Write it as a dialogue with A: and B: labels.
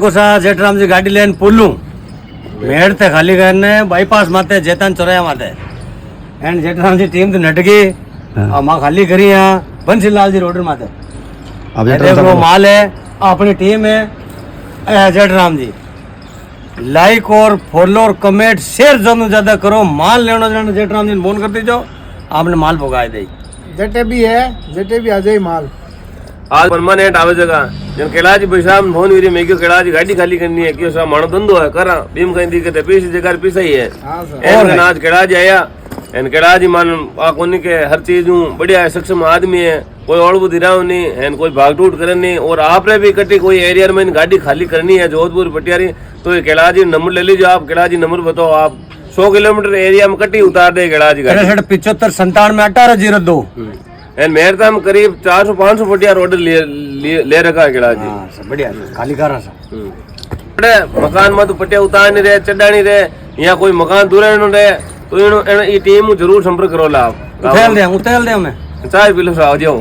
A: जेठराम जी गाड़ी लेन पुल्लू मेड़ ते खाली करने बाईपास माते जेतान चौराया माते एंड जेठराम जी टीम तो नटकी मां खाली करी यहाँ बंसीलाल जी रोड माते
B: अब
A: देख लो माल है अपनी टीम है जेठराम जी लाइक और फॉलो और कमेंट शेयर ज्यादा करो माल लेना जाना जेठराम जी फोन कर दीजो आपने माल भोगाए दे
C: जटे भी है जटे भी आ जाए माल
D: आज परमानेंट आवे जगह जन कैलाश बशाम फोन वीरी मेगी कैलाश गाड़ी खाली करनी है क्यों सा मानो धंधो है करा भीम कहीं दिक्कत है पीछे जगह पीछे ही है
C: हाँ सर
D: एन आज कैलाश आया एन कैलाश मान आ कोनी के हर चीज बढ़िया है सक्षम आदमी है कोई और बुद्धि रहा नहीं एन कोई भाग टूट करे नहीं और आपने भी कटी कोई एरिया में गाड़ी खाली करनी है जोधपुर पटियारी तो ये कैलाश जी नंबर ले लीजिए आप कैलाश जी नंबर बताओ आप 100 किलोमीटर एरिया में कटी उतार दे कैलाश जी गाड़ी
A: 7597
D: एन मेरे तो हम करीब 400-500 फुटिया रोड ले रखा है कैलाश जी
A: बढ़िया खाली कर रहा
D: बड़े मकान में तो पटिया उतार नहीं रहे चढ़ा नहीं रहे यहाँ कोई मकान दूर रहे तो ये टीम जरूर संपर्क करो ला आप
A: उतेल दे हमें
D: चाय पी लो जाओ